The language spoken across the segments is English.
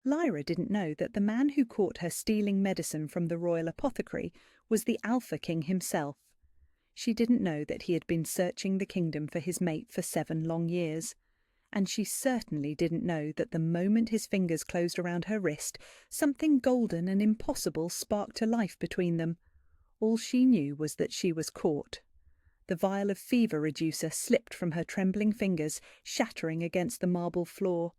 Lyra didn't know that the man who caught her stealing medicine from the royal apothecary was the Alpha King himself. She didn't know that he had been searching the kingdom for his mate for 7 long years. And she certainly didn't know that the moment his fingers closed around her wrist, something golden and impossible sparked to life between them. All she knew was that she was caught. The vial of fever reducer slipped from her trembling fingers, shattering against the marble floor.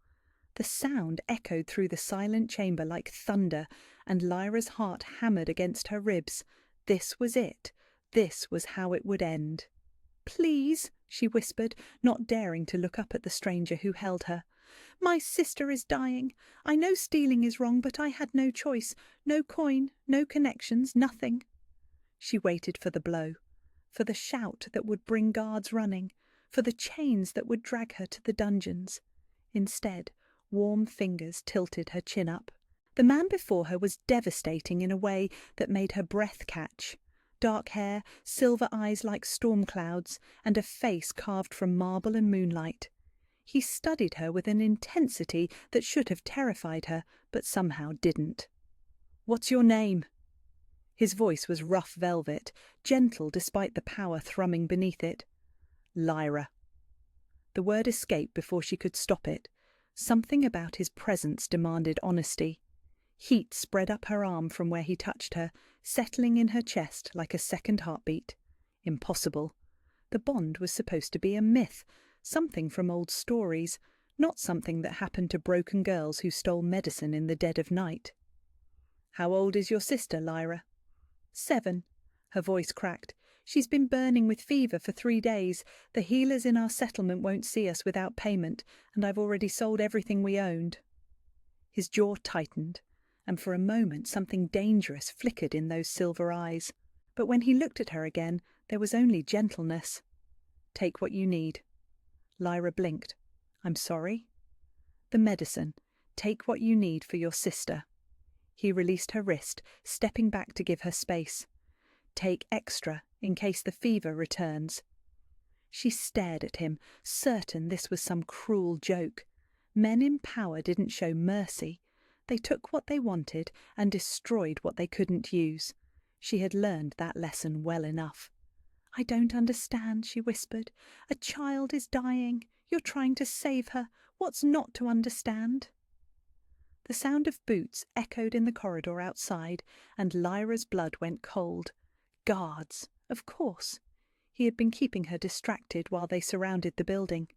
The sound echoed through the silent chamber like thunder, and Lyra's heart hammered against her ribs. This was it. This was how it would end. "Please," she whispered, not daring to look up at the stranger who held her. "My sister is dying. I know stealing is wrong, but I had no choice. No coin, no connections, nothing." She waited for the blow, for the shout that would bring guards running, for the chains that would drag her to the dungeons. Instead, warm fingers tilted her chin up. The man before her was devastating in a way that made her breath catch. Dark hair, silver eyes like storm clouds, and a face carved from marble and moonlight. He studied her with an intensity that should have terrified her, but somehow didn't. "What's your name?" His voice was rough velvet, gentle despite the power thrumming beneath it. "Lyra." The word escaped before she could stop it. Something about his presence demanded honesty. Heat spread up her arm from where he touched her, settling in her chest like a second heartbeat. Impossible. The bond was supposed to be a myth, something from old stories, not something that happened to broken girls who stole medicine in the dead of night. "How old is your sister, Lyra?" 7. Her voice cracked. "She's been burning with fever for 3 days. The healers in our settlement won't see us without payment, and I've already sold everything we owned." His jaw tightened, and for a moment something dangerous flickered in those silver eyes. But when he looked at her again, there was only gentleness. "Take what you need." Lyra blinked. "I'm sorry?" "The medicine. Take what you need for your sister." He released her wrist, stepping back to give her space. "Take extra, in case the fever returns." She stared at him, certain this was some cruel joke. Men in power didn't show mercy. They took what they wanted and destroyed what they couldn't use. She had learned that lesson well enough. "I don't understand," she whispered. "A child is dying. You're trying to save her. What's not to understand?" The sound of boots echoed in the corridor outside, and Lyra's blood went cold. Guards, of course. He had been keeping her distracted while they surrounded the building.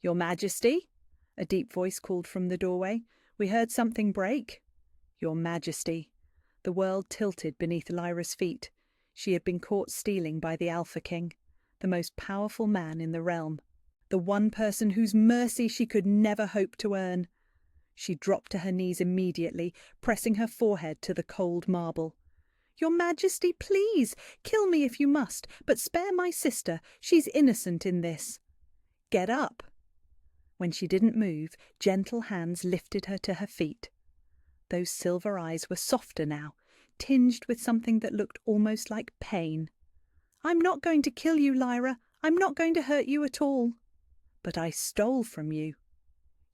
"Your Majesty?" a deep voice called from the doorway. "We heard something break." "Your Majesty." The world tilted beneath Lyra's feet. She had been caught stealing by the Alpha King, the most powerful man in the realm, the one person whose mercy she could never hope to earn. She dropped to her knees immediately, pressing her forehead to the cold marble. "Your Majesty, please, kill me if you must, but spare my sister. She's innocent in this." "Get up." When she didn't move, gentle hands lifted her to her feet. Those silver eyes were softer now, tinged with something that looked almost like pain. "I'm not going to kill you, Lyra. I'm not going to hurt you at all." "But I stole from you."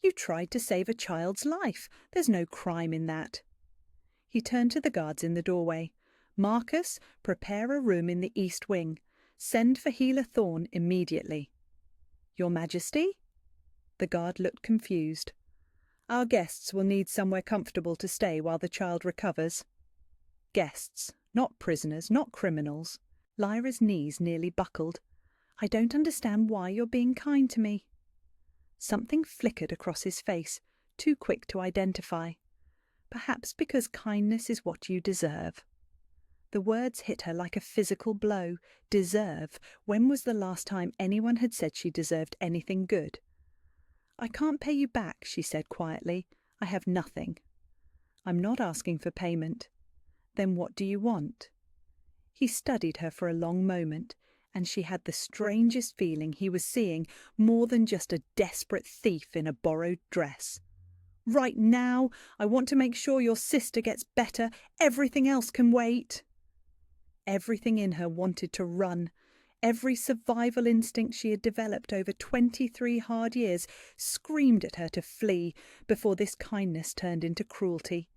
"You tried to save a child's life. There's no crime in that." He turned to the guards in the doorway. "Marcus, prepare a room in the east wing. Send for Healer Thorn immediately." "Your Majesty?" The guard looked confused. "Our guests will need somewhere comfortable to stay while the child recovers." Guests, not prisoners, not criminals. Lyra's knees nearly buckled. "I don't understand why you're being kind to me." Something flickered across his face, too quick to identify. "Perhaps because kindness is what you deserve." The words hit her like a physical blow. Deserve. When was the last time anyone had said she deserved anything good? "I can't pay you back," she said quietly. "I have nothing." "I'm not asking for payment." "Then what do you want?" He studied her for a long moment, and she had the strangest feeling he was seeing more than just a desperate thief in a borrowed dress. "Right now, I want to make sure your sister gets better. Everything else can wait." Everything in her wanted to run. Every survival instinct she had developed over 23 hard years screamed at her to flee before this kindness turned into cruelty.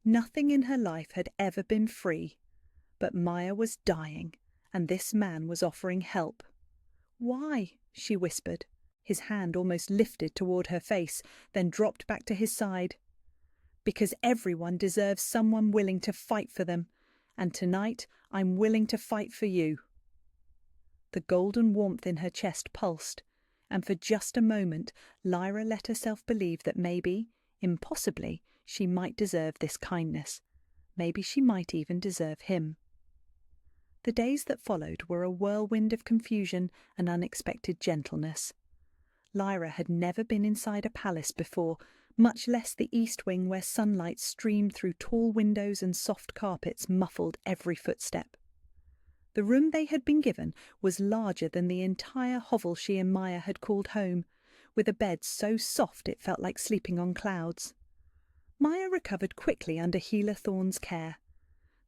Nothing in her life had ever been free. But Maya was dying, and this man was offering help. "Why?" she whispered. His hand almost lifted toward her face, then dropped back to his side. "Because everyone deserves someone willing to fight for them, and tonight I'm willing to fight for you." The golden warmth in her chest pulsed, and for just a moment Lyra let herself believe that maybe, impossibly, she might deserve this kindness. Maybe she might even deserve him. The days that followed were a whirlwind of confusion and unexpected gentleness. Lyra had never been inside a palace before, much less the east wing where sunlight streamed through tall windows and soft carpets muffled every footstep. The room they had been given was larger than the entire hovel she and Maya had called home, with a bed so soft it felt like sleeping on clouds. Maya recovered quickly under Healer Thorne's care.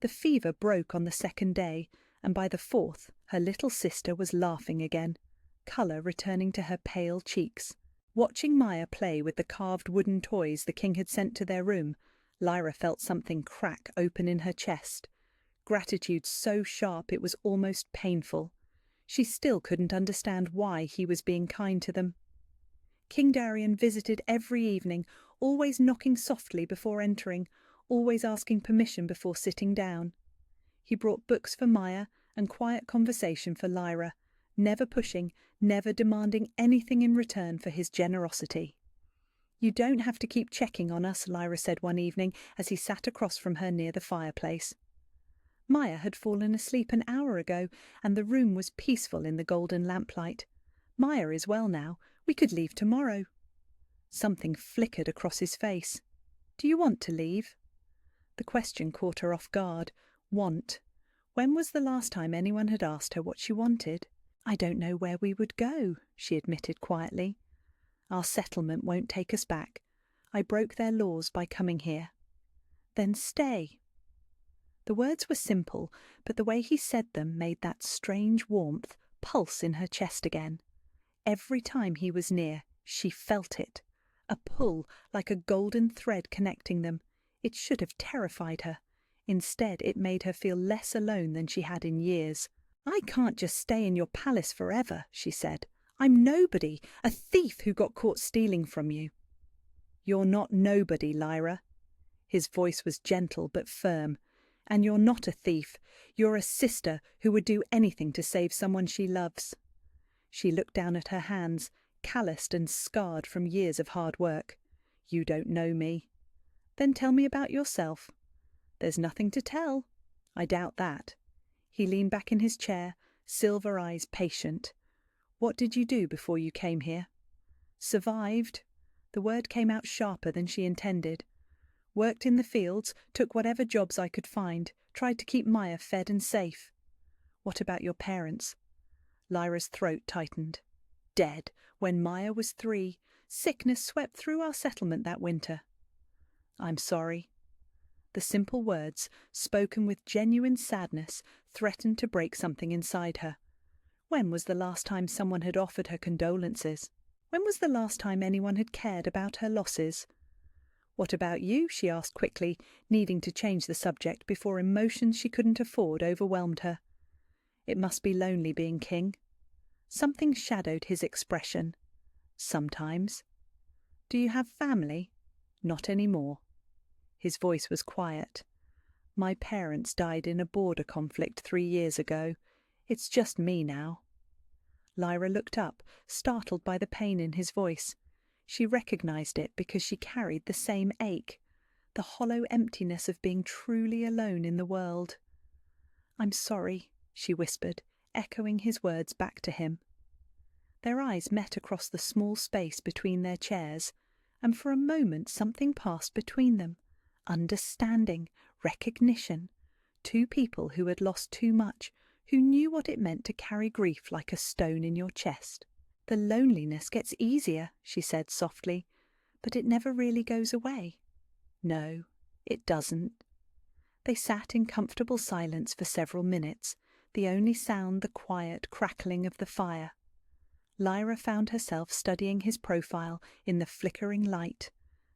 The fever broke on the second day, and by the fourth her little sister was laughing again, colour returning to her pale cheeks. Watching Maya play with the carved wooden toys the king had sent to their room, Lyra felt something crack open in her chest. Gratitude so sharp it was almost painful. She still couldn't understand why he was being kind to them. King Darian visited every evening, always knocking softly before entering, always asking permission before sitting down. He brought books for Maya and quiet conversation for Lyra, never pushing, never demanding anything in return for his generosity. "You don't have to keep checking on us," Lyra said one evening as he sat across from her near the fireplace. Maya had fallen asleep an hour ago, and the room was peaceful in the golden lamplight. "Maya is well now. We could leave tomorrow." Something flickered across his face. "Do you want to leave?" The question caught her off guard. Want. When was the last time anyone had asked her what she wanted? "I don't know where we would go," she admitted quietly. "Our settlement won't take us back. I broke their laws by coming here." "Then stay." The words were simple, but the way he said them made that strange warmth pulse in her chest again. Every time he was near, she felt it. A pull like a golden thread connecting them. It should have terrified her. Instead, it made her feel less alone than she had in years. "I can't just stay in your palace forever," she said. "I'm nobody, a thief who got caught stealing from you." "You're not nobody, Lyra." His voice was gentle but firm. "And you're not a thief. You're a sister who would do anything to save someone she loves." She looked down at her hands, calloused and scarred from years of hard work. "You don't know me." "Then tell me about yourself." "There's nothing to tell." "I doubt that." He leaned back in his chair, silver eyes patient. "What did you do before you came here?" "Survived." The word came out sharper than she intended. "Worked in the fields, took whatever jobs I could find, tried to keep Maya fed and safe." "What about your parents?" Lyra's throat tightened. "Dead, when Maya was 3. Sickness swept through our settlement that winter." "I'm sorry." The simple words, spoken with genuine sadness, threatened to break something inside her. When was the last time someone had offered her condolences? When was the last time anyone had cared about her losses? "What about you?" she asked quickly, needing to change the subject before emotions she couldn't afford overwhelmed her. "It must be lonely being king." Something shadowed his expression. "Sometimes." "Do you have family?" "Not anymore." His voice was quiet. "My parents died in a border conflict 3 years ago. It's just me now." Lyra looked up, startled by the pain in his voice. She recognized it because she carried the same ache, the hollow emptiness of being truly alone in the world. "I'm sorry," she whispered, echoing his words back to him. Their eyes met across the small space between their chairs, and for a moment something passed between them. Understanding, recognition. 2 people who had lost too much, who knew what it meant to carry grief like a stone in your chest. "The loneliness gets easier," she said softly, "but it never really goes away." "No, it doesn't." They sat in comfortable silence for several minutes, the only sound the quiet crackling of the fire. Lyra found herself studying his profile in the flickering light.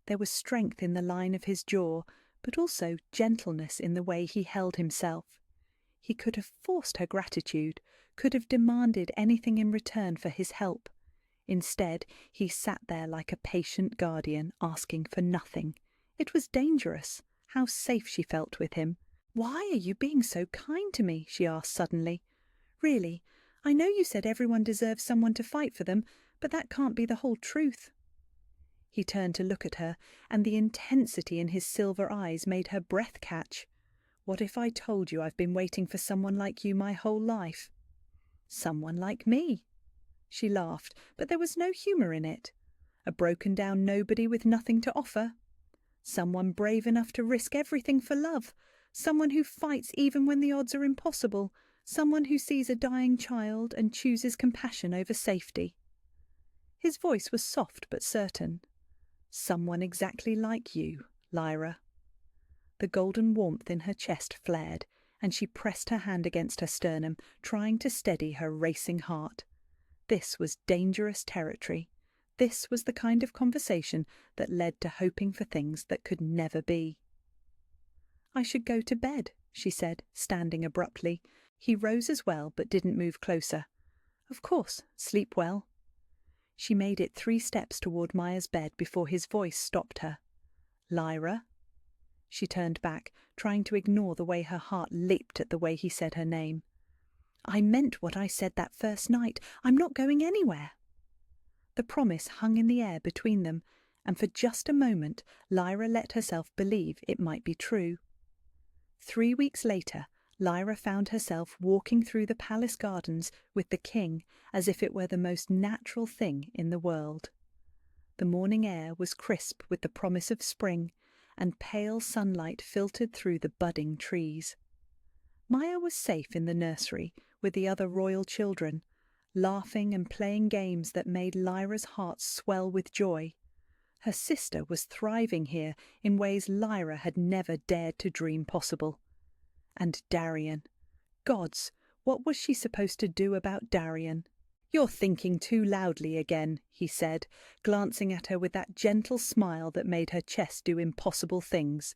There was strength in the line of his jaw, but also gentleness in the way he held himself. He could have forced her gratitude, could have demanded anything in return for his help. Instead, he sat there like a patient guardian, asking for nothing. It was dangerous. How safe she felt with him. "Why are you being so kind to me?" she asked suddenly. "Really, I know you said everyone deserves someone to fight for them, but that can't be the whole truth." He turned to look at her, and the intensity in his silver eyes made her breath catch. "What if I told you I've been waiting for someone like you my whole life?" "Someone like me." She laughed, but there was no humour in it. A broken-down nobody with nothing to offer. Someone brave enough to risk everything for love. Someone who fights even when the odds are impossible. Someone who sees a dying child and chooses compassion over safety. His voice was soft but certain. "Someone exactly like you, Lyra." The golden warmth in her chest flared, and she pressed her hand against her sternum, trying to steady her racing heart. This was dangerous territory. This was the kind of conversation that led to hoping for things that could never be. "I should go to bed," she said, standing abruptly. He rose as well, but didn't move closer. "Of course, sleep well." She made it 3 steps toward Maya's bed before his voice stopped her. "Lyra?" She turned back, trying to ignore the way her heart leaped at the way he said her name. "I meant what I said that first night. I'm not going anywhere." The promise hung in the air between them, and for just a moment Lyra let herself believe it might be true. 3 weeks later, Lyra found herself walking through the palace gardens with the king as if it were the most natural thing in the world. The morning air was crisp with the promise of spring, and pale sunlight filtered through the budding trees. Maya was safe in the nursery with the other royal children, laughing and playing games that made Lyra's heart swell with joy. Her sister was thriving here in ways Lyra had never dared to dream possible. And Darian. Gods, what was she supposed to do about Darian? "You're thinking too loudly again," he said, glancing at her with that gentle smile that made her chest do impossible things.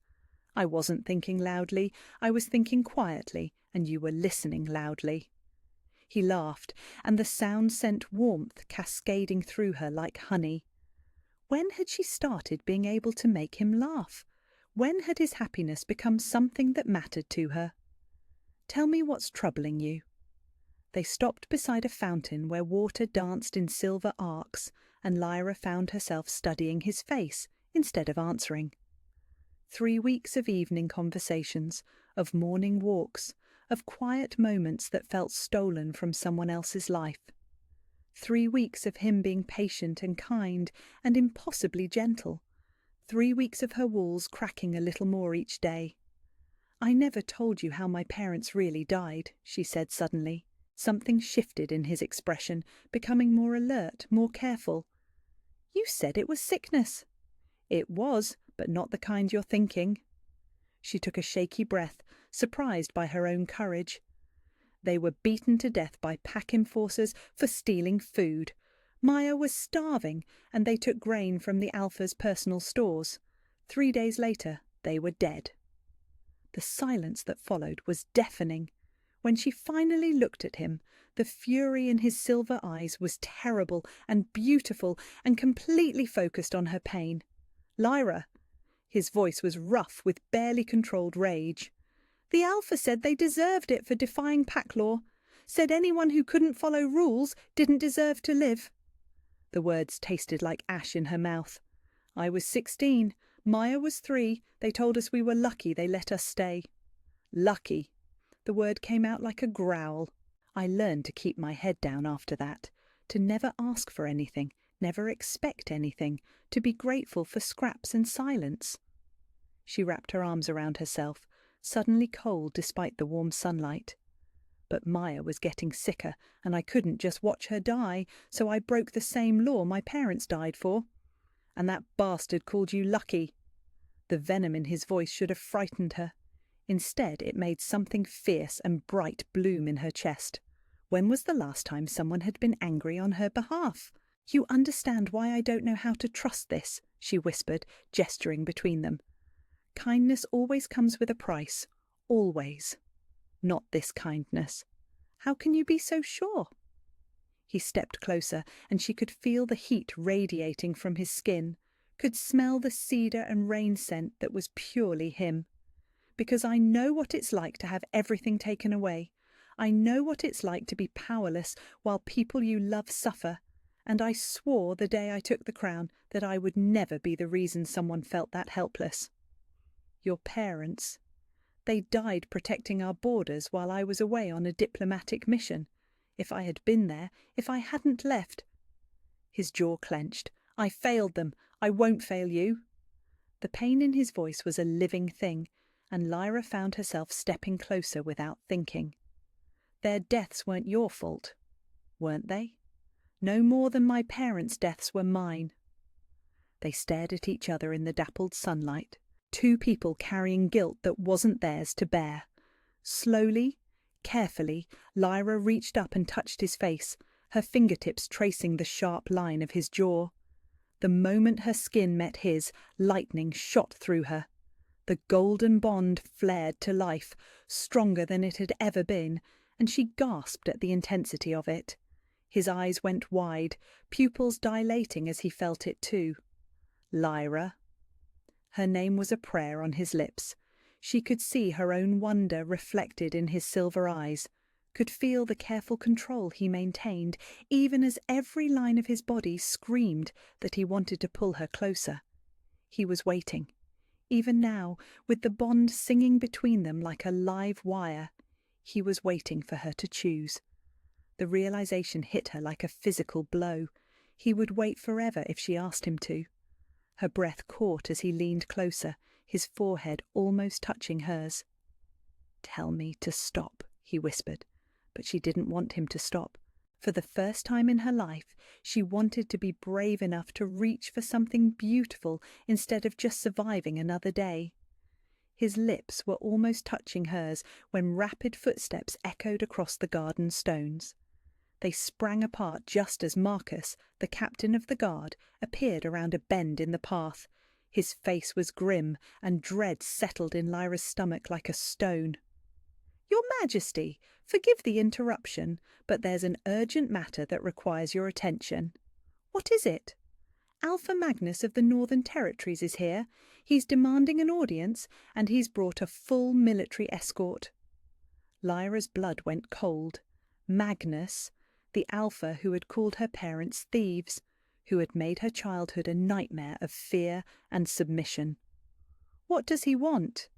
"I wasn't thinking loudly, I was thinking quietly, and you were listening loudly." He laughed, and the sound sent warmth cascading through her like honey. When had she started being able to make him laugh? When had his happiness become something that mattered to her? "Tell me what's troubling you." They stopped beside a fountain where water danced in silver arcs, and Lyra found herself studying his face instead of answering. 3 weeks of evening conversations, of morning walks, of quiet moments that felt stolen from someone else's life. 3 weeks of him being patient and kind and impossibly gentle. 3 weeks of her walls cracking a little more each day. "I never told you how my parents really died," she said suddenly. Something shifted in his expression, becoming more alert, more careful. "You said it was sickness." "It was, but not the kind you're thinking." She took a shaky breath, surprised by her own courage. "They were beaten to death by pack enforcers for stealing food. Maya was starving, and they took grain from the Alpha's personal stores. 3 days later, they were dead." The silence that followed was deafening. When she finally looked at him, the fury in his silver eyes was terrible and beautiful and completely focused on her pain. "Lyra." His voice was rough with barely controlled rage. "The Alpha said they deserved it for defying pack law. Said anyone who couldn't follow rules didn't deserve to live." The words tasted like ash in her mouth. "I was 16. Maya was 3. They told us we were lucky they let us stay." "Lucky." The word came out like a growl. "I learned to keep my head down after that, to never ask for anything, never expect anything, to be grateful for scraps and silence." She wrapped her arms around herself, suddenly cold despite the warm sunlight. "But Maya was getting sicker, and I couldn't just watch her die, so I broke the same law my parents died for. And that bastard called you lucky." The venom in his voice should have frightened her. Instead, it made something fierce and bright bloom in her chest. When was the last time someone had been angry on her behalf? "You understand why I don't know how to trust this," she whispered, gesturing between them. "Kindness always comes with a price. Always. Not this kindness. How can you be so sure?" He stepped closer, and she could feel the heat radiating from his skin, could smell the cedar and rain scent that was purely him. "Because I know what it's like to have everything taken away. I know what it's like to be powerless while people you love suffer. And I swore the day I took the crown that I would never be the reason someone felt that helpless. Your parents. They died protecting our borders while I was away on a diplomatic mission. If I had been there, if I hadn't left—" His jaw clenched. "I failed them. I won't fail you." The pain in his voice was a living thing, and Lyra found herself stepping closer without thinking. "Their deaths weren't your fault, weren't they? No more than my parents' deaths were mine." They stared at each other in the dappled sunlight, two people carrying guilt that wasn't theirs to bear. Slowly, carefully, Lyra reached up and touched his face, her fingertips tracing the sharp line of his jaw. The moment her skin met his, lightning shot through her. The golden bond flared to life, stronger than it had ever been, and she gasped at the intensity of it. His eyes went wide, pupils dilating as he felt it too. "Lyra." Her name was a prayer on his lips. She could see her own wonder reflected in his silver eyes, could feel the careful control he maintained, even as every line of his body screamed that he wanted to pull her closer. He was waiting. Even now, with the bond singing between them like a live wire, he was waiting for her to choose. The realization hit her like a physical blow. He would wait forever if she asked him to. Her breath caught as he leaned closer, his forehead almost touching hers. "Tell me to stop," he whispered, but she didn't want him to stop. For the first time in her life, she wanted to be brave enough to reach for something beautiful instead of just surviving another day. His lips were almost touching hers when rapid footsteps echoed across the garden stones. They sprang apart just as Marcus, the captain of the guard, appeared around a bend in the path. His face was grim, and dread settled in Lyra's stomach like a stone. "Your Majesty, forgive the interruption, but there's an urgent matter that requires your attention." "What is it?" "Alpha Magnus of the Northern Territories is here. He's demanding an audience, and he's brought a full military escort." Lyra's blood went cold. Magnus, the Alpha who had called her parents thieves, who had made her childhood a nightmare of fear and submission. "What does he want?"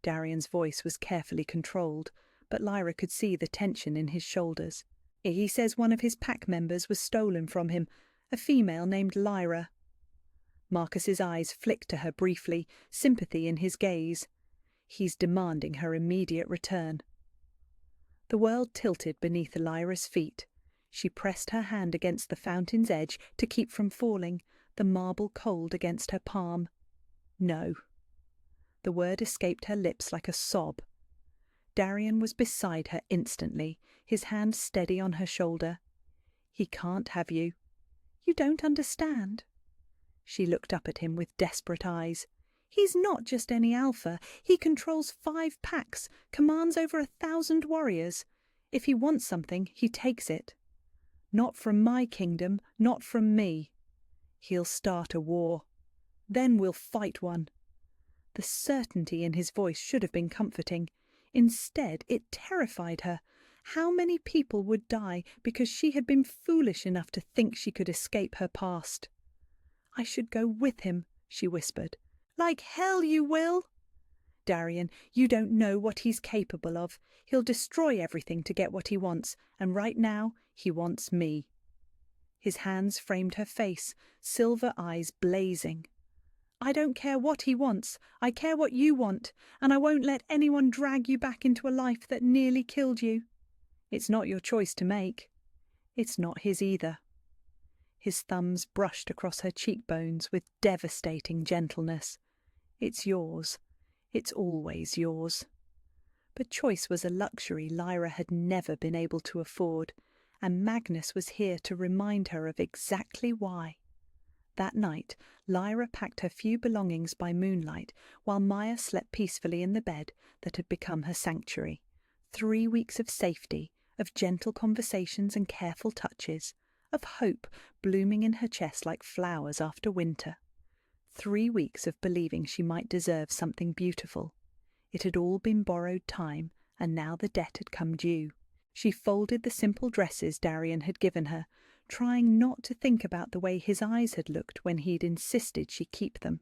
Darian's voice was carefully controlled, but Lyra could see the tension in his shoulders. "He says one of his pack members was stolen from him, a female named Lyra." Marcus's eyes flicked to her briefly, sympathy in his gaze. "He's demanding her immediate return." The world tilted beneath Lyra's feet. She pressed her hand against the fountain's edge to keep from falling, the marble cold against her palm. "No." The word escaped her lips like a sob. Darian was beside her instantly, his hand steady on her shoulder. "He can't have you. You don't understand." She looked up at him with desperate eyes. "He's not just any Alpha. He controls 5 packs, commands over 1,000 warriors. If he wants something, he takes it. Not from my kingdom, not from me. He'll start a war. Then we'll fight one." The certainty in his voice should have been comforting. Instead, it terrified her. How many people would die because she had been foolish enough to think she could escape her past? "I should go with him," she whispered. "Like hell you will!" "Darian, you don't know what he's capable of. He'll destroy everything to get what he wants, and right now he wants me." His hands framed her face, silver eyes blazing. "I don't care what he wants. I care what you want, and I won't let anyone drag you back into a life that nearly killed you. It's not your choice to make. It's not his either." His thumbs brushed across her cheekbones with devastating gentleness. "It's yours. It's always yours." But choice was a luxury Lyra had never been able to afford, and Magnus was here to remind her of exactly why. That night, Lyra packed her few belongings by moonlight, while Maya slept peacefully in the bed that had become her sanctuary. 3 weeks of safety, of gentle conversations and careful touches, of hope blooming in her chest like flowers after winter. 3 weeks of believing she might deserve something beautiful. It had all been borrowed time, and now the debt had come due. She folded the simple dresses Darian had given her, trying not to think about the way his eyes had looked when he'd insisted she keep them.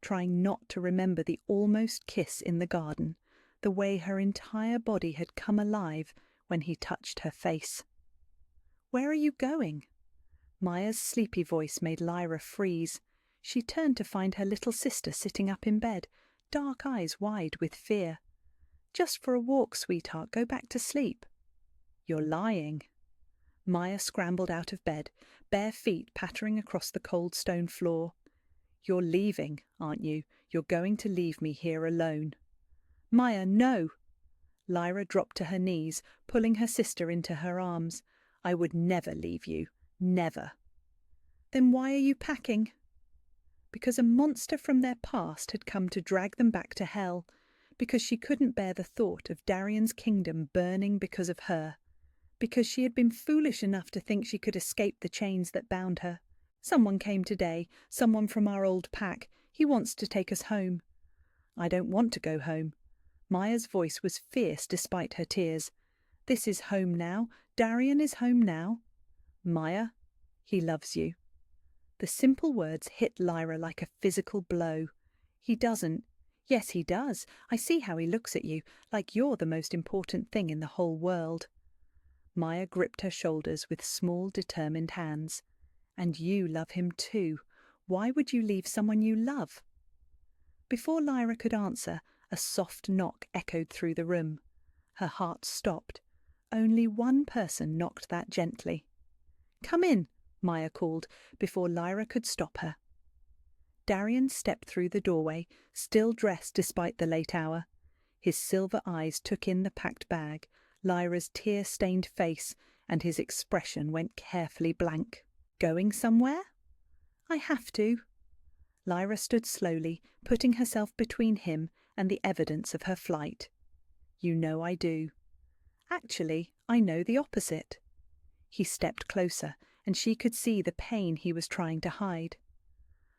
Trying not to remember the almost kiss in the garden, the way her entire body had come alive when he touched her face. "Where are you going?" Maya's sleepy voice made Lyra freeze. She turned to find her little sister sitting up in bed, dark eyes wide with fear. "Just for a walk, sweetheart. Go back to sleep." "You're lying." Maya scrambled out of bed, bare feet pattering across the cold stone floor. "You're leaving, aren't you? You're going to leave me here alone." "Maya, no!" Lyra dropped to her knees, pulling her sister into her arms. "I would never leave you. Never." "Then why are you packing?" Because a monster from their past had come to drag them back to hell. Because she couldn't bear the thought of Darian's kingdom burning because of her. Because she had been foolish enough to think she could escape the chains that bound her. "Someone came today, someone from our old pack. He wants to take us home." "I don't want to go home." Maya's voice was fierce despite her tears. "This is home now. Darian is home now." "Maya, he loves you." The simple words hit Lyra like a physical blow. "He doesn't." "Yes, he does. I see how he looks at you, like you're the most important thing in the whole world." Maya gripped her shoulders with small, determined hands. "And you love him too. Why would you leave someone you love?" Before Lyra could answer, a soft knock echoed through the room. Her heart stopped. Only one person knocked that gently. "Come in," Maya called, before Lyra could stop her. Darian stepped through the doorway, still dressed despite the late hour. His silver eyes took in the packed bag, Lyra's tear-stained face, and his expression went carefully blank. "Going somewhere?" "I have to." Lyra stood slowly, putting herself between him and the evidence of her flight. "You know I do." "Actually, I know the opposite." He stepped closer, and she could see the pain he was trying to hide.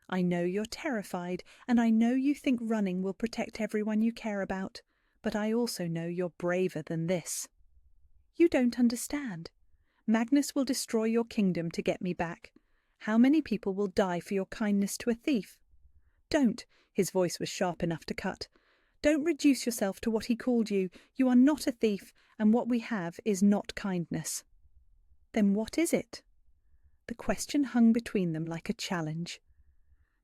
"I know you're terrified, and I know you think running will protect everyone you care about, but I also know you're braver than this." "You don't understand. Magnus will destroy your kingdom to get me back. How many people will die for your kindness to a thief? Don't," his voice was sharp enough to cut. "Don't reduce yourself to what he called you. You are not a thief, and what we have is not kindness." "Then what is it?" The question hung between them like a challenge.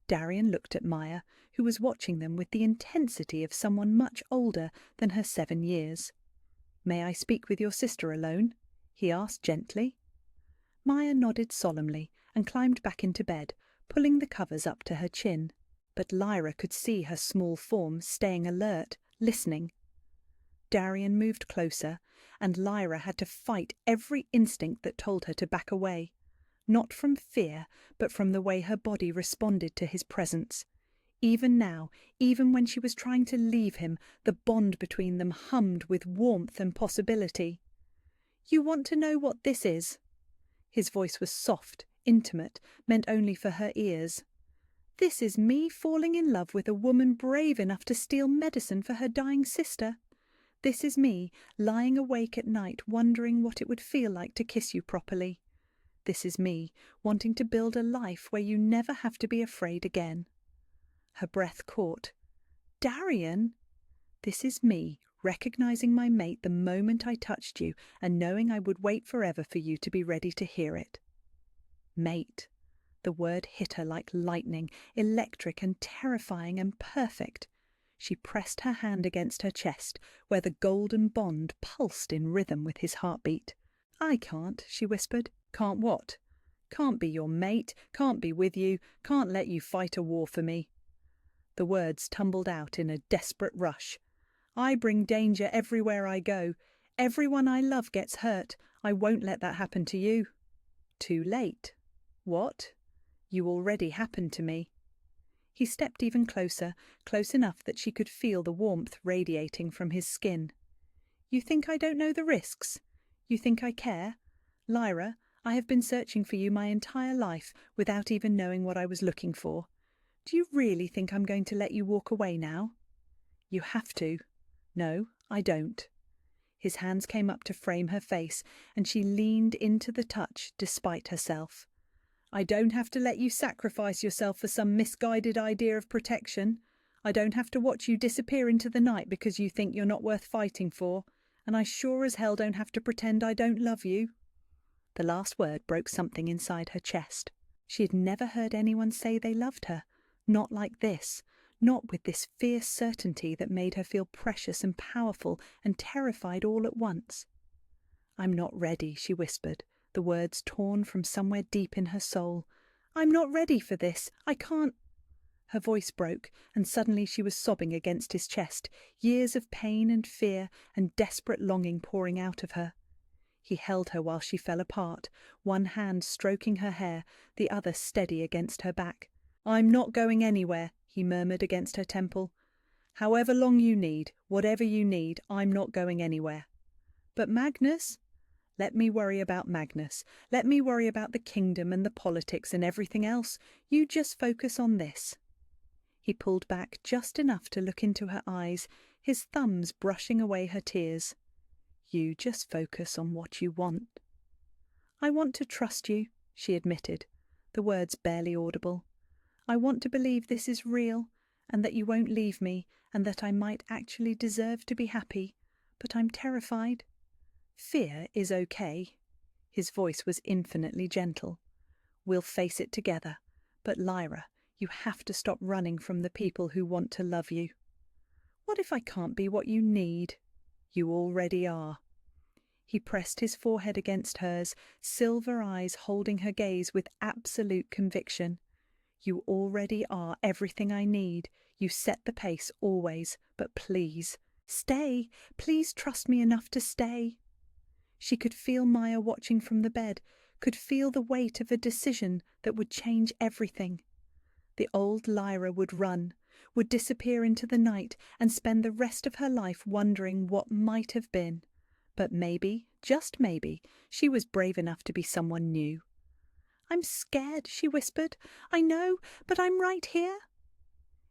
Darian looked at Maya, who was watching them with the intensity of someone much older than her 7 years. "May I speak with your sister alone?" he asked gently. Maya nodded solemnly and climbed back into bed, pulling the covers up to her chin. But Lyra could see her small form staying alert, listening. Darian moved closer, and Lyra had to fight every instinct that told her to back away. Not from fear, but from the way her body responded to his presence. Even now, even when she was trying to leave him, the bond between them hummed with warmth and possibility. "You want to know what this is?" His voice was soft, intimate, meant only for her ears. "This is me falling in love with a woman brave enough to steal medicine for her dying sister. This is me lying awake at night wondering what it would feel like to kiss you properly. This is me wanting to build a life where you never have to be afraid again." Her breath caught. "Darian!" "This is me recognizing my mate the moment I touched you and knowing I would wait forever for you to be ready to hear it." Mate. The word hit her like lightning, electric and terrifying and perfect. She pressed her hand against her chest, where the golden bond pulsed in rhythm with his heartbeat. "I can't," she whispered. "Can't what?" "Can't be your mate, can't be with you, can't let you fight a war for me." The words tumbled out in a desperate rush. I bring danger everywhere I go. Everyone I love gets hurt. I won't let that happen to you." "Too late." "What?" "You already happened to me." He stepped even closer, close enough that she could feel the warmth radiating from his skin. "You think I don't know the risks? You think I care? Lyra, I have been searching for you my entire life without even knowing what I was looking for. Do you really think I'm going to let you walk away now?" "You have to." "No, I don't." His hands came up to frame her face, and she leaned into the touch despite herself. "I don't have to let you sacrifice yourself for some misguided idea of protection. I don't have to watch you disappear into the night because you think you're not worth fighting for. And I sure as hell don't have to pretend I don't love you." The last word broke something inside her chest. She had never heard anyone say they loved her. Not like this. Not with this fierce certainty that made her feel precious and powerful and terrified all at once. "I'm not ready," she whispered, the words torn from somewhere deep in her soul. "I'm not ready for this. I can't—" Her voice broke, and suddenly she was sobbing against his chest, years of pain and fear and desperate longing pouring out of her. He held her while she fell apart, one hand stroking her hair, the other steady against her back. "I'm not going anywhere," he murmured against her temple. "However long you need, whatever you need, I'm not going anywhere." "But Magnus?" "Let me worry about Magnus. Let me worry about the kingdom and the politics and everything else. You just focus on this." He pulled back just enough to look into her eyes, his thumbs brushing away her tears. "You just focus on what you want." "I want to trust you," she admitted, the words barely audible. "I want to believe this is real, and that you won't leave me, and that I might actually deserve to be happy. But I'm terrified." "Fear is okay." His voice was infinitely gentle. "We'll face it together. But Lyra, you have to stop running from the people who want to love you." "What if I can't be what you need?" "You already are." He pressed his forehead against hers, silver eyes holding her gaze with absolute conviction. "You already are everything I need. You set the pace always. But please, stay. Please trust me enough to stay." She could feel Maya watching from the bed, could feel the weight of a decision that would change everything. The old Lyra would run, would disappear into the night and spend the rest of her life wondering what might have been. But maybe, just maybe, she was brave enough to be someone new. "I'm scared," she whispered. "I know, but I'm right here."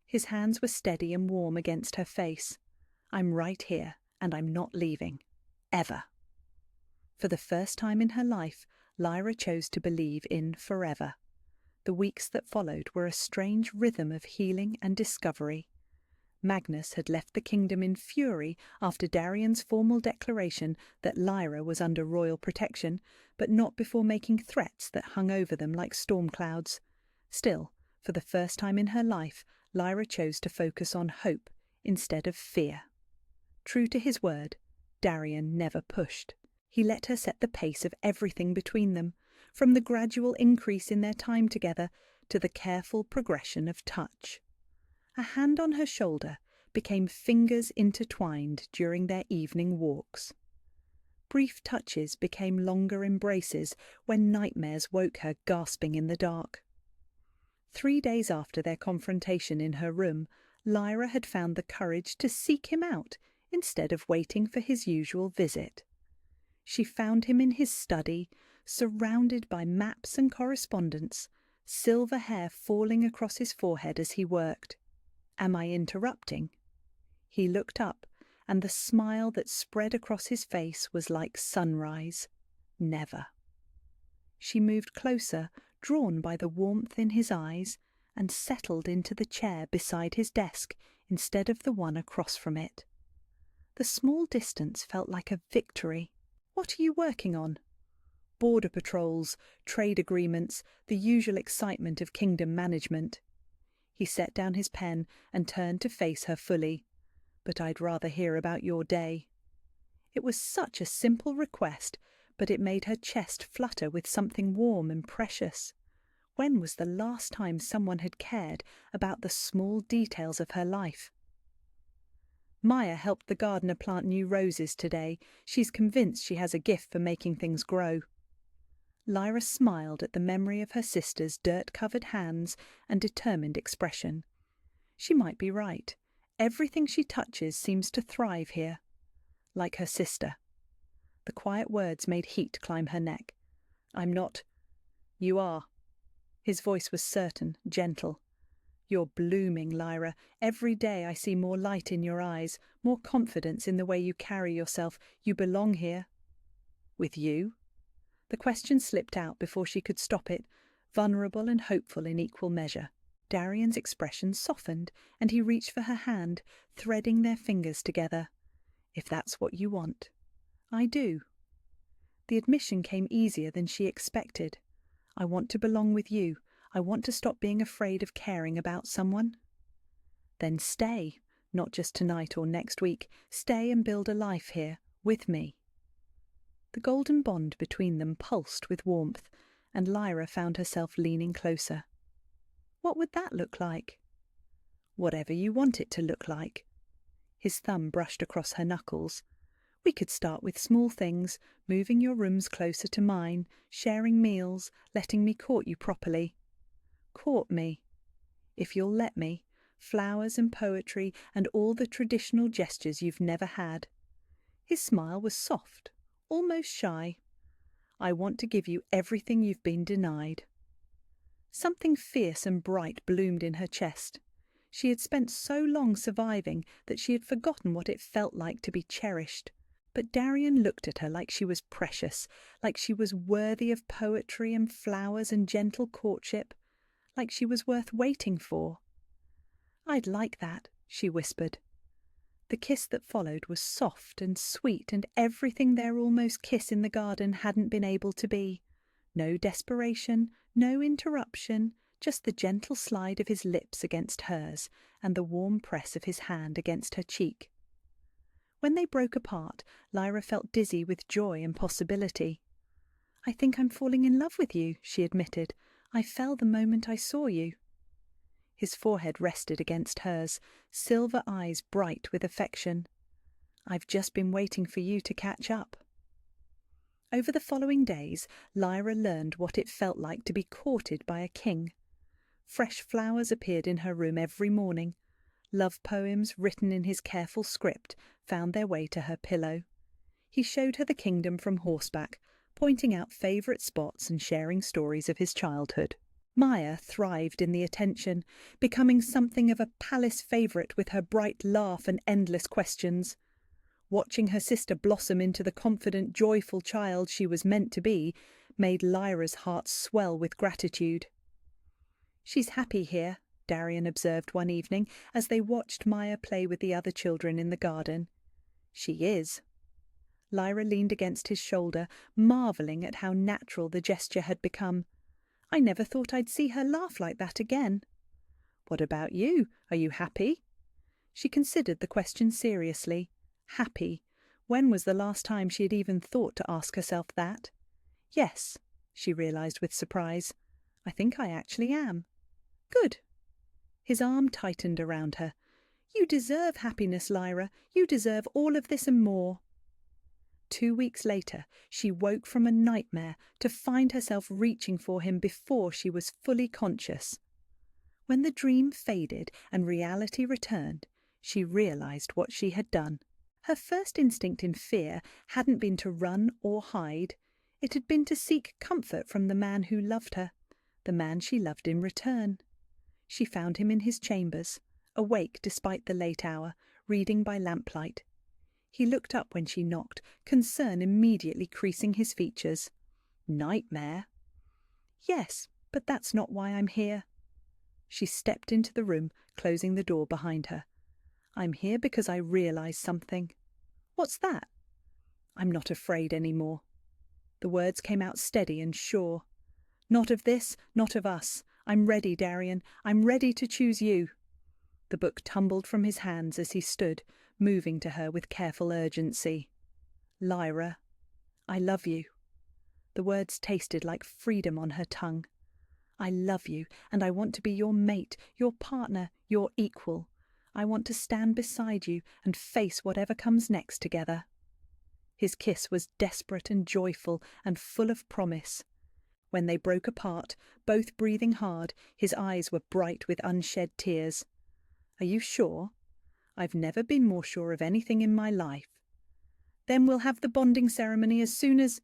His hands were steady and warm against her face. "I'm right here, and I'm not leaving. Ever." For the first time in her life, Lyra chose to believe in forever. The weeks that followed were a strange rhythm of healing and discovery. Magnus had left the kingdom in fury after Darian's formal declaration that Lyra was under royal protection, but not before making threats that hung over them like storm clouds. Still, for the first time in her life, Lyra chose to focus on hope instead of fear. True to his word, Darian never pushed. He let her set the pace of everything between them, from the gradual increase in their time together to the careful progression of touch. A hand on her shoulder became fingers intertwined during their evening walks. Brief touches became longer embraces when nightmares woke her gasping in the dark. 3 days after their confrontation in her room, Lyra had found the courage to seek him out instead of waiting for his usual visit. She found him in his study, surrounded by maps and correspondence, silver hair falling across his forehead as he worked. "Am I interrupting?" He looked up, and the smile that spread across his face was like sunrise. Never. She moved closer, drawn by the warmth in his eyes, and settled into the chair beside his desk instead of the one across from it. The small distance felt like a victory. "What are you working on?" "Border patrols, trade agreements, the usual excitement of kingdom management." He set down his pen and turned to face her fully. "But I'd rather hear about your day." It was such a simple request, but it made her chest flutter with something warm and precious. When was the last time someone had cared about the small details of her life? Maya helped the gardener plant new roses today. She's convinced she has a gift for making things grow. Lyra smiled at the memory of her sister's dirt-covered hands and determined expression. She might be right. Everything she touches seems to thrive here. Like her sister. The quiet words made heat climb her neck. "I'm not." "You are." His voice was certain, gentle. "You're blooming, Lyra. Every day I see more light in your eyes, more confidence in the way you carry yourself. You belong here." "With you?" The question slipped out before she could stop it, vulnerable and hopeful in equal measure. Darian's expression softened, and he reached for her hand, threading their fingers together. "If that's what you want." "I do." The admission came easier than she expected. "I want to belong with you. I want to stop being afraid of caring about someone." "Then stay, not just tonight or next week. Stay and build a life here, with me." The golden bond between them pulsed with warmth, and Lyra found herself leaning closer. "What would that look like?" "Whatever you want it to look like." His thumb brushed across her knuckles. "We could start with small things, moving your rooms closer to mine, sharing meals, letting me court you properly." "Court me?" "If you'll let me. Flowers and poetry and all the traditional gestures you've never had." His smile was soft, almost shy. "I want to give you everything you've been denied." Something fierce and bright bloomed in her chest. She had spent so long surviving that she had forgotten what it felt like to be cherished. But Darian looked at her like she was precious, like she was worthy of poetry and flowers and gentle courtship, like she was worth waiting for. "I'd like that," she whispered. The kiss that followed was soft and sweet, and everything their almost kiss in the garden hadn't been able to be. No desperation, no interruption, just the gentle slide of his lips against hers and the warm press of his hand against her cheek. When they broke apart, Lyra felt dizzy with joy and possibility. "I think I'm falling in love with you," she admitted. "I fell the moment I saw you." His forehead rested against hers, silver eyes bright with affection. "I've just been waiting for you to catch up." Over the following days, Lyra learned what it felt like to be courted by a king. Fresh flowers appeared in her room every morning. Love poems written in his careful script found their way to her pillow. He showed her the kingdom from horseback, pointing out favourite spots and sharing stories of his childhood. Maya thrived in the attention, becoming something of a palace favourite with her bright laugh and endless questions. Watching her sister blossom into the confident, joyful child she was meant to be made Lyra's heart swell with gratitude. "She's happy here," Darian observed one evening as they watched Maya play with the other children in the garden. "She is." Lyra leaned against his shoulder, marvelling at how natural the gesture had become. "I never thought I'd see her laugh like that again." "What about you? Are you happy?" She considered the question seriously. Happy. When was the last time she had even thought to ask herself that? "Yes," she realised with surprise. "I think I actually am." "Good." His arm tightened around her. "You deserve happiness, Lyra. You deserve all of this and more." 2 weeks later, she woke from a nightmare to find herself reaching for him before she was fully conscious. When the dream faded and reality returned, she realised what she had done. Her first instinct in fear hadn't been to run or hide. It had been to seek comfort from the man who loved her, the man she loved in return. She found him in his chambers, awake despite the late hour, reading by lamplight. He looked up when she knocked, concern immediately creasing his features. "Nightmare?" "Yes, but that's not why I'm here." She stepped into the room, closing the door behind her. "I'm here because I realise something." "What's that?" "I'm not afraid anymore." The words came out steady and sure. "Not of this, not of us. I'm ready, Darian. I'm ready to choose you." The book tumbled from his hands as he stood, moving to her with careful urgency. "Lyra, I love you." The words tasted like freedom on her tongue. "I love you, and I want to be your mate, your partner, your equal. I want to stand beside you and face whatever comes next together." His kiss was desperate and joyful and full of promise. When they broke apart, both breathing hard, his eyes were bright with unshed tears. "Are you sure?" "I've never been more sure of anything in my life." "Then we'll have the bonding ceremony as soon as—"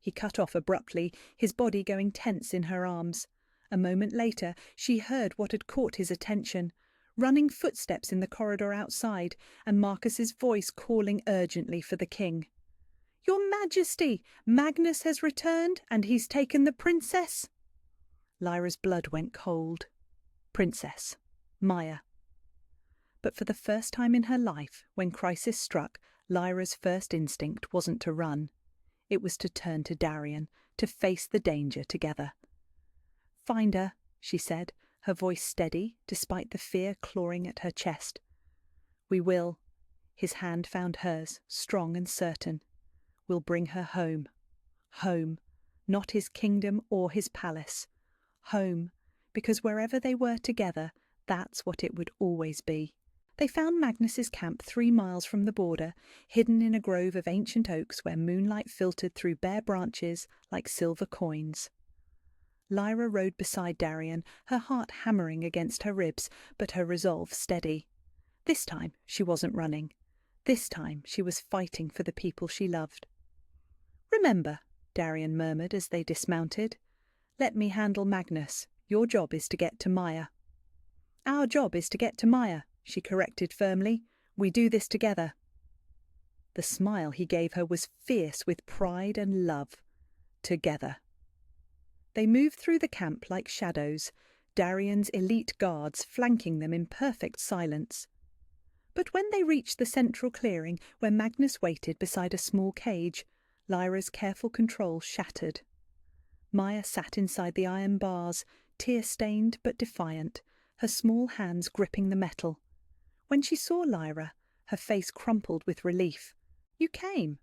He cut off abruptly, his body going tense in her arms. A moment later, she heard what had caught his attention: running footsteps in the corridor outside, and Marcus's voice calling urgently for the king. "Your Majesty, Magnus has returned, and he's taken the princess." Lyra's blood went cold. Princess. Maya. But for the first time in her life, when crisis struck, Lyra's first instinct wasn't to run. It was to turn to Darian, to face the danger together. "Find her," she said, her voice steady, despite the fear clawing at her chest. "We will." His hand found hers, strong and certain. "We'll bring her home. Home. Not his kingdom or his palace. Home, because wherever they were together, that's what it would always be." They found Magnus's camp 3 miles from the border, hidden in a grove of ancient oaks where moonlight filtered through bare branches like silver coins. Lyra rode beside Darian, her heart hammering against her ribs, but her resolve steady. This time she wasn't running. This time she was fighting for the people she loved. "Remember," Darian murmured as they dismounted, "let me handle Magnus. Your job is to get to Maya." "Our job is to get to Maya," she corrected firmly. "We do this together." The smile he gave her was fierce with pride and love. Together. They moved through the camp like shadows, Darian's elite guards flanking them in perfect silence. But when they reached the central clearing where Magnus waited beside a small cage, Lyra's careful control shattered. Maya sat inside the iron bars, tear-stained but defiant, her small hands gripping the metal. When she saw Lyra, her face crumpled with relief. "You came."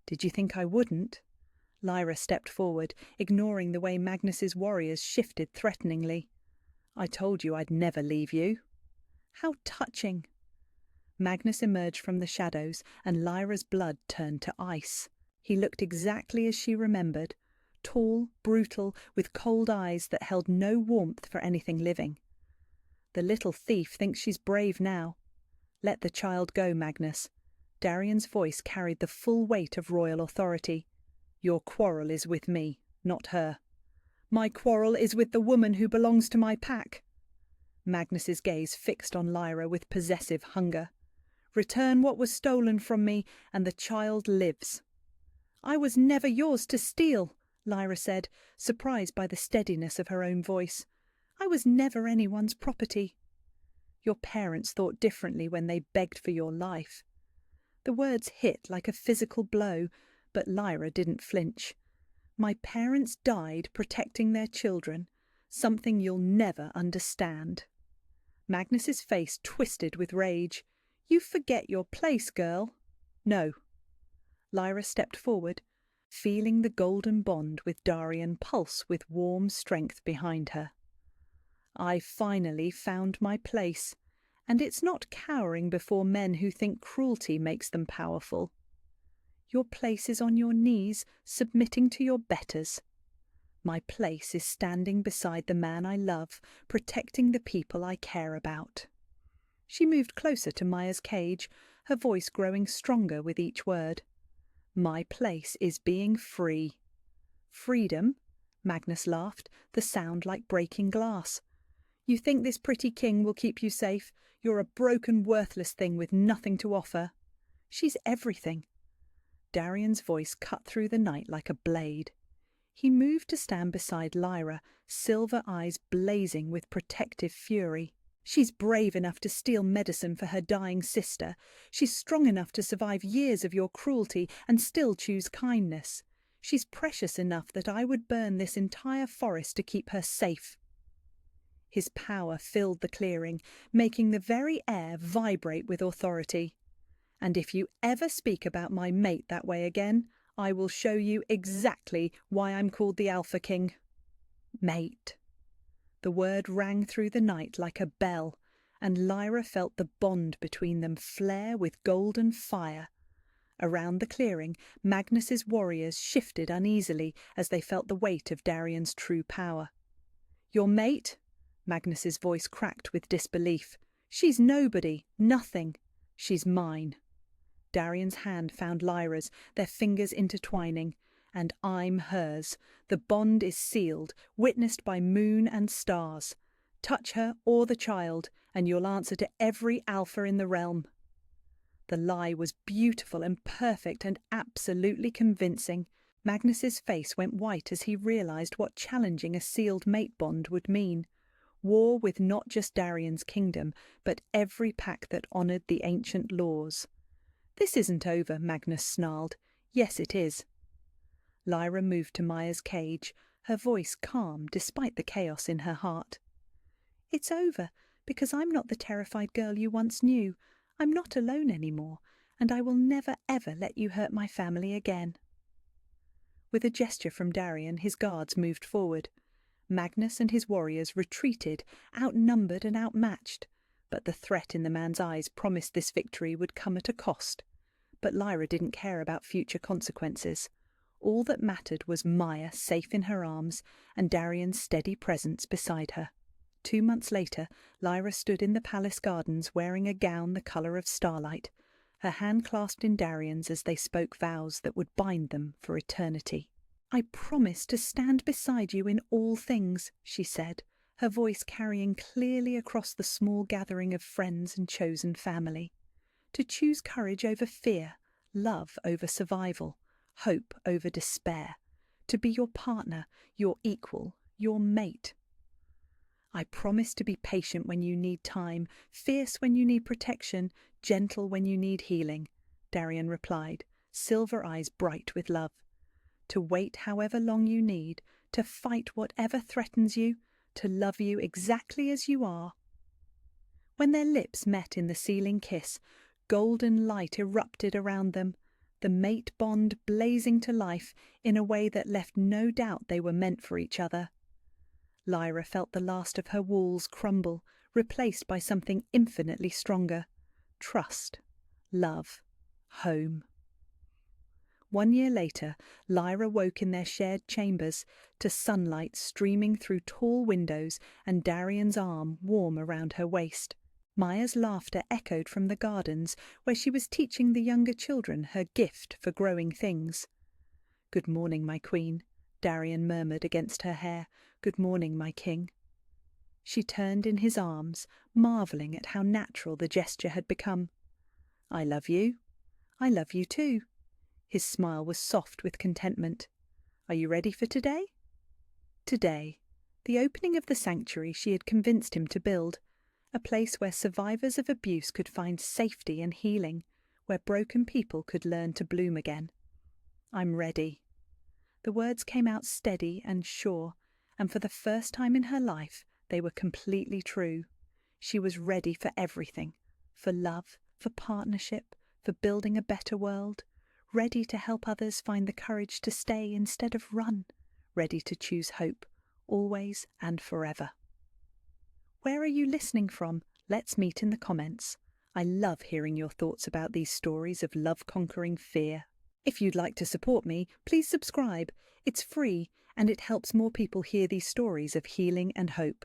"Did you think I wouldn't?" Lyra stepped forward, ignoring the way Magnus's warriors shifted threateningly. "I told you I'd never leave you." "How touching." Magnus emerged from the shadows, and Lyra's blood turned to ice. He looked exactly as she remembered, tall, brutal, with cold eyes that held no warmth for anything living. "The little thief thinks she's brave now. Let the child go, Magnus." Darian's voice carried the full weight of royal authority. "Your quarrel is with me, not her." "My quarrel is with the woman who belongs to my pack." Magnus's gaze fixed on Lyra with possessive hunger. "Return what was stolen from me, and the child lives." "I was never yours to steal," Lyra said, surprised by the steadiness of her own voice. "I was never anyone's property." "Your parents thought differently when they begged for your life." The words hit like a physical blow, but Lyra didn't flinch. "My parents died protecting their children, something you'll never understand." Magnus's face twisted with rage. "You forget your place, girl." "No." Lyra stepped forward, feeling the golden bond with Darian pulse with warm strength behind her. "I finally found my place, and it's not cowering before men who think cruelty makes them powerful. Your place is on your knees, submitting to your betters. My place is standing beside the man I love, protecting the people I care about." She moved closer to Maya's cage, her voice growing stronger with each word. "My place is being free." "Freedom?" Magnus laughed, the sound like breaking glass. "You think this pretty king will keep you safe? You're a broken, worthless thing with nothing to offer." "She's everything." Darian's voice cut through the night like a blade. He moved to stand beside Lyra, silver eyes blazing with protective fury. "She's brave enough to steal medicine for her dying sister. She's strong enough to survive years of your cruelty and still choose kindness. She's precious enough that I would burn this entire forest to keep her safe." His power filled the clearing, making the very air vibrate with authority. "And if you ever speak about my mate that way again, I will show you exactly why I'm called the Alpha King." "Mate." The word rang through the night like a bell, and Lyra felt the bond between them flare with golden fire. Around the clearing, Magnus's warriors shifted uneasily as they felt the weight of Darian's true power. "Your mate?" Magnus's voice cracked with disbelief. "She's nobody, nothing. She's mine." Darian's hand found Lyra's, their fingers intertwining. "And I'm hers. The bond is sealed, witnessed by moon and stars. Touch her or the child, and you'll answer to every alpha in the realm." The lie was beautiful and perfect and absolutely convincing. Magnus's face went white as he realized what challenging a sealed mate bond would mean. War with not just Darian's kingdom, but every pack that honored the ancient laws. "This isn't over," Magnus snarled. "Yes, it is." Lyra moved to Maya's cage, her voice calm despite the chaos in her heart. "It's over, because I'm not the terrified girl you once knew. I'm not alone anymore, and I will never ever let you hurt my family again." With a gesture from Darian, his guards moved forward. Magnus and his warriors retreated, outnumbered and outmatched, but the threat in the man's eyes promised this victory would come at a cost. But Lyra didn't care about future consequences. All that mattered was Maya safe in her arms and Darian's steady presence beside her. 2 months later, Lyra stood in the palace gardens wearing a gown the colour of starlight, her hand clasped in Darian's as they spoke vows that would bind them for eternity. "I promise to stand beside you in all things," she said, her voice carrying clearly across the small gathering of friends and chosen family. "To choose courage over fear, love over survival, hope over despair. To be your partner, your equal, your mate. I promise to be patient when you need time, fierce when you need protection, gentle when you need healing," Darian replied, silver eyes bright with love. "To wait however long you need, to fight whatever threatens you, to love you exactly as you are." When their lips met in the sealing kiss, golden light erupted around them, the mate bond blazing to life in a way that left no doubt they were meant for each other. Lyra felt the last of her walls crumble, replaced by something infinitely stronger. Trust, love, home. 1 year later, Lyra woke in their shared chambers to sunlight streaming through tall windows and Darian's arm warm around her waist. Maya's laughter echoed from the gardens where she was teaching the younger children her gift for growing things. "Good morning, my queen," Darian murmured against her hair. "Good morning, my king." She turned in his arms, marvelling at how natural the gesture had become. "I love you. I love you too." His smile was soft with contentment. "Are you ready for today?" Today, the opening of the sanctuary she had convinced him to build, a place where survivors of abuse could find safety and healing, where broken people could learn to bloom again. "I'm ready." The words came out steady and sure, and for the first time in her life they were completely true. She was ready for everything, for love, for partnership, for building a better world, ready to help others find the courage to stay instead of run, ready to choose hope, always and forever. Where are you listening from? Let's meet in the comments. I love hearing your thoughts about these stories of love conquering fear. If you'd like to support me, please subscribe. It's free and it helps more people hear these stories of healing and hope.